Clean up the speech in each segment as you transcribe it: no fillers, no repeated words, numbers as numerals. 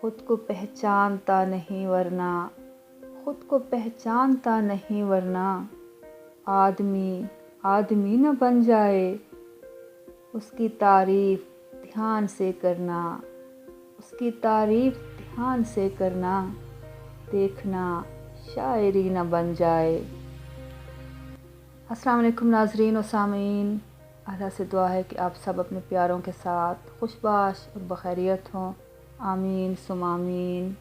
خود کو پہچانتا نہیں ورنہ، خود کو پہچانتا نہیں ورنہ آدمی آدمی نہ بن جائے۔ اس کی تعریف دھیان سے کرنا، اس کی تعریف دھیان سے کرنا، دیکھنا شاعری نہ بن جائے۔ السلام علیکم ناظرین و سامعین، اللہ سے دعا ہے کہ آپ سب اپنے پیاروں کے ساتھ خوش باش اور بخیریت ہوں، آمین ثم آمین۔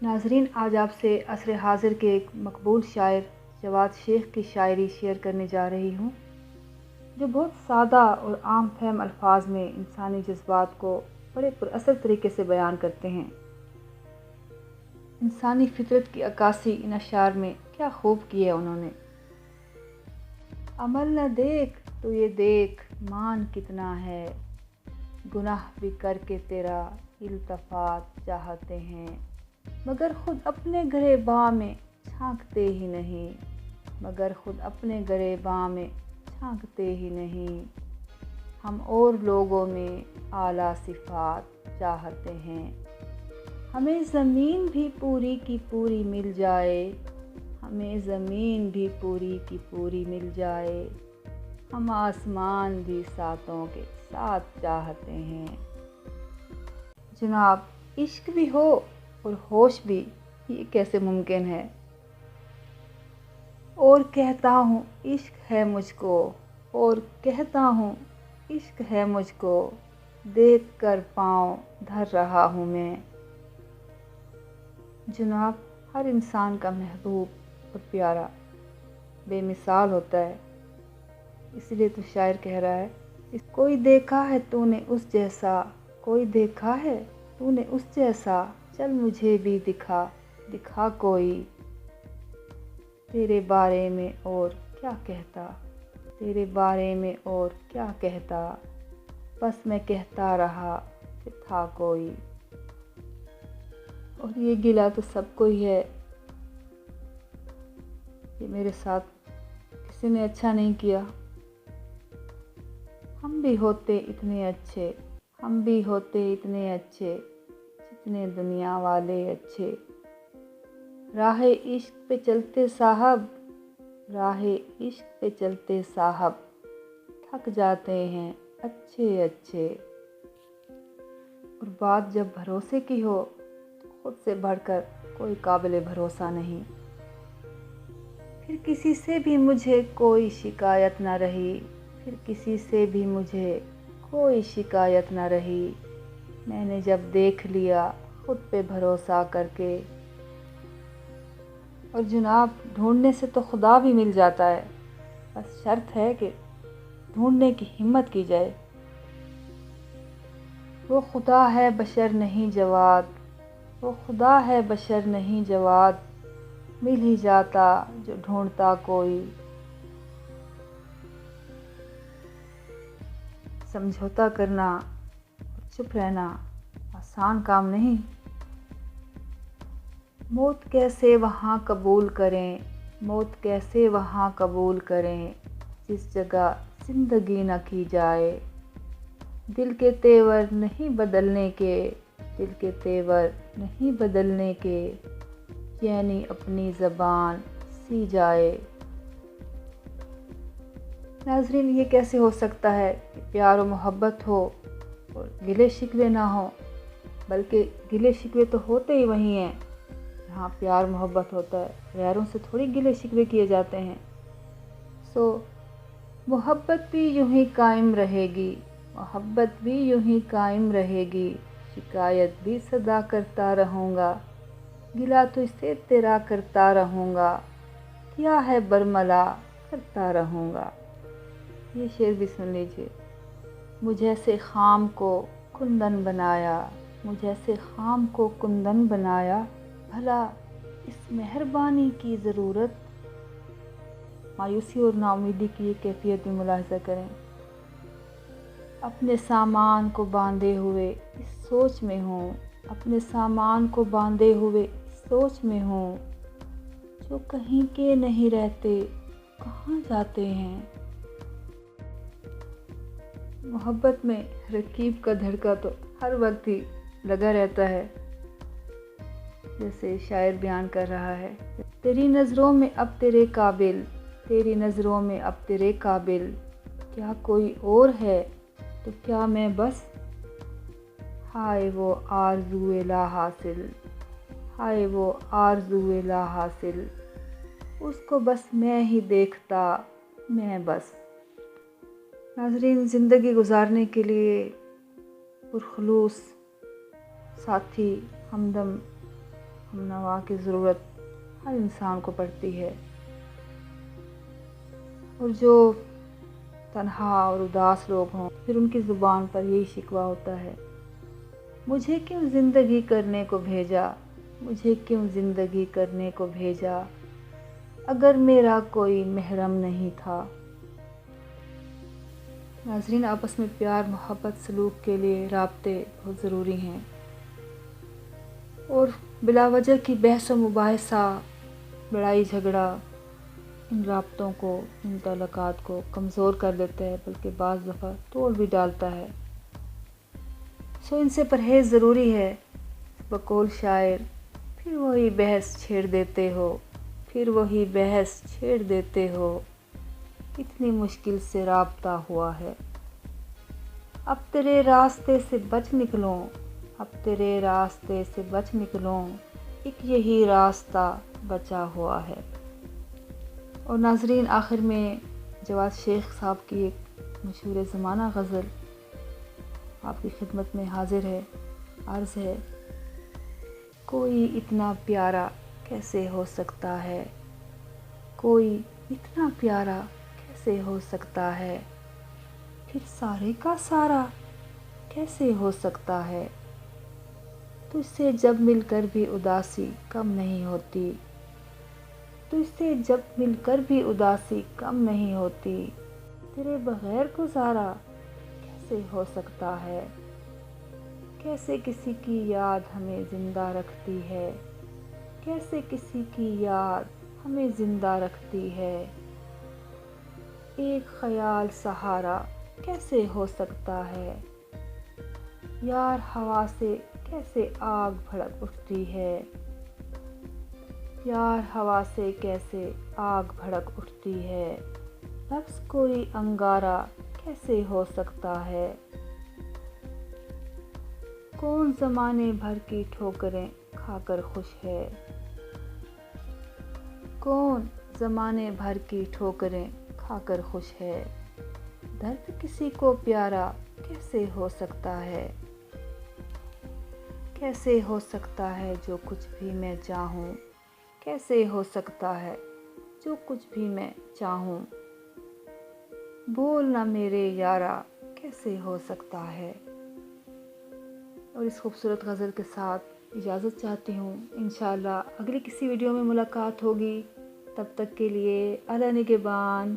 ناظرین، آج آپ سے عصر حاضر کے ایک مقبول شاعر جواد شیخ کی شاعری شیئر کرنے جا رہی ہوں، جو بہت سادہ اور عام فہم الفاظ میں انسانی جذبات کو بڑے پر اثر طریقے سے بیان کرتے ہیں۔ انسانی فطرت کی عکاسی ان اشعار میں کیا خوب کی ہے انہوں نے۔ عمل نہ دیکھ تو یہ دیکھ مان کتنا ہے، گناہ بھی کر کے تیرا التفات چاہتے ہیں، مگر خود اپنے گریباں میں جھانکتے ہی نہیں، مگر خود اپنے گریباں میں جھانکتے ہی نہیں۔ ہم اور لوگوں میں اعلیٰ صفات چاہتے ہیں، ہمیں زمین بھی پوری کی پوری مل جائے، ہمیں زمین بھی پوری کی پوری مل جائے، ہم آسمان بھی ساتوں کے ساتھ چاہتے ہیں۔ جناب، عشق بھی ہو اور ہوش بھی، یہ کیسے ممکن ہے؟ اور کہتا ہوں عشق ہے مجھ کو، اور کہتا ہوں عشق ہے مجھ کو، دیکھ کر پاؤں دھر رہا ہوں میں۔ جناب، ہر انسان کا محبوب اور پیارا بے مثال ہوتا ہے، اس لیے تو شاعر کہہ رہا ہے، کوئی دیکھا ہے تو نے اس جیسا، کوئی دیکھا ہے تو نے اس جیسا، چل مجھے بھی دکھا دکھا کوئی۔ تیرے بارے میں اور کیا کہتا، تیرے بارے میں اور کیا کہتا، بس میں کہتا رہا کہ تھا کوئی۔ اور یہ گلہ تو سب کو ہی ہے کہ میرے ساتھ کسی نے اچھا نہیں کیا۔ ہم بھی ہوتے اتنے اچھے، ہم بھی ہوتے اتنے اچھے، جتنے دنیا والے اچھے۔ راہ عشق پہ چلتے صاحب، راہ عشق پہ چلتے صاحب، تھک جاتے ہیں اچھے اچھے۔ اور بات جب بھروسے کی ہو تو خود سے بڑھ کر کوئی قابل بھروسہ نہیں۔ پھر کسی سے بھی مجھے کوئی شکایت نہ رہی، پھر کسی سے بھی مجھے کوئی شکایت نہ رہی، میں نے جب دیکھ لیا خود پہ بھروسہ کر کے۔ اور جناب، ڈھونڈنے سے تو خدا بھی مل جاتا ہے، بس شرط ہے کہ ڈھونڈنے کی ہمت کی جائے۔ وہ خدا ہے بشر نہیں جواد، وہ خدا ہے بشر نہیں جواد، مل ہی جاتا جو ڈھونڈتا کوئی۔ سمجھوتا کرنا اور چپ رہنا آسان کام نہیں۔ موت کیسے وہاں قبول کریں، موت کیسے وہاں قبول کریں، جس جگہ زندگی نہ کی جائے۔ دل کے تیور نہیں بدلنے کے، دل کے تیور نہیں بدلنے کے، یعنی اپنی زبان سی جائے۔ ناظرین، یہ کیسے ہو سکتا ہے کہ پیار و محبت ہو اور گلے شکوے نہ ہوں، بلکہ گلے شکوے تو ہوتے ہی وہیں ہیں جہاں پیار محبت ہوتا ہے، غیروں سے تھوڑی گلے شکوے کیے جاتے ہیں۔ محبت بھی یوں ہی قائم رہے گی، محبت بھی یوں ہی قائم رہے گی، شکایت بھی صدا کرتا رہوں گا، گلہ تو اسے تیرا کرتا رہوں گا، کیا ہے برملا کرتا رہوں گا۔ یہ شعر بھی سن لیجئے۔ مجھ ایسے خام کو کندن بنایا، مجھ ایسے خام کو کندن بنایا، بھلا اس مہربانی کی ضرورت۔ مایوسی اور ناامیدی کی یہ کیفیت بھی ملاحظہ کریں۔ اپنے سامان کو باندھے ہوئے اس سوچ میں ہوں، اپنے سامان کو باندھے ہوئے اس سوچ میں ہوں، جو کہیں کے نہیں رہتے کہاں جاتے ہیں۔ محبت میں رقیب کا دھڑکا تو ہر وقت ہی لگا رہتا ہے، جیسے شاعر بیان کر رہا ہے۔ تیری نظروں میں اب تیرے قابل، تیری نظروں میں اب تیرے قابل کیا کوئی اور ہے تو کیا میں بس؟ ہائے وہ آرزوئے لا حاصل، ہائے وہ آرزوئے لا حاصل، اس کو بس میں ہی دیکھتا، میں بس۔ ناظرین، زندگی گزارنے کے لیے پرخلوص ساتھی، ہمدم، ہمنوا کی ضرورت ہر انسان کو پڑتی ہے، اور جو تنہا اور اداس لوگ ہوں پھر ان کی زبان پر یہی شکوہ ہوتا ہے، مجھے کیوں زندگی کرنے کو بھیجا، مجھے کیوں زندگی کرنے کو بھیجا، اگر میرا کوئی محرم نہیں تھا۔ ناظرین، آپس میں پیار، محبت، سلوک کے لیے رابطے بہت ضروری ہیں، اور بلا وجہ کی بحث و مباحثہ، لڑائی جھگڑا ان رابطوں کو، ان تعلقات کو کمزور کر دیتا ہے، بلکہ بعض دفعہ توڑ بھی ڈالتا ہے۔ ان سے پرہیز ضروری ہے۔ بقول شاعر، پھر وہی بحث چھیڑ دیتے ہو، پھر وہی بحث چھیڑ دیتے ہو، اتنی مشکل سے رابطہ ہوا ہے، اب تیرے راستے سے بچ نکلوں، اب تیرے راستے سے بچ نکلوں، ایک یہی راستہ بچا ہوا ہے۔ اور ناظرین، آخر میں جواز شیخ صاحب کی ایک مشہور زمانہ غزل آپ کی خدمت میں حاضر ہے، عرض ہے، کوئی اتنا پیارا کیسے ہو سکتا ہے، کوئی اتنا پیارا کیسے ہو سکتا ہے، پھر سارے کا سارا کیسے ہو سکتا ہے، تجھ سے جب مل کر بھی اداسی کم نہیں ہوتی، تجھ سے جب مل کر بھی اداسی کم نہیں ہوتی، تیرے بغیر گزارا کیسے ہو سکتا ہے، کیسے کسی کی یاد ہمیں زندہ رکھتی ہے، کیسے کسی کی یاد ہمیں زندہ رکھتی ہے، ایک خیال سہارا کیسے ہو سکتا ہے، یار ہوا سے کیسے آگ بھڑک اٹھتی ہے، یار ہوا سے کیسے آگ بھڑک اٹھتی ہے، لفظ کوئی انگارہ کیسے ہو سکتا ہے، کون زمانے بھر کی ٹھوکریں کھا کر خوش ہے، کون زمانے بھر کی ٹھوکریں کھا کر خوش ہے، درد کسی کو پیارا کیسے ہو سکتا ہے، کیسے ہو سکتا ہے جو کچھ بھی میں چاہوں، کیسے ہو سکتا ہے جو کچھ بھی میں چاہوں، بول نہ میرے یارا کیسے ہو سکتا ہے۔ اور اس خوبصورت غزل کے ساتھ اجازت چاہتی ہوں، انشاءاللہ اگلی کسی ویڈیو میں ملاقات ہوگی، تب تک کے لیے اللہ نگہبان۔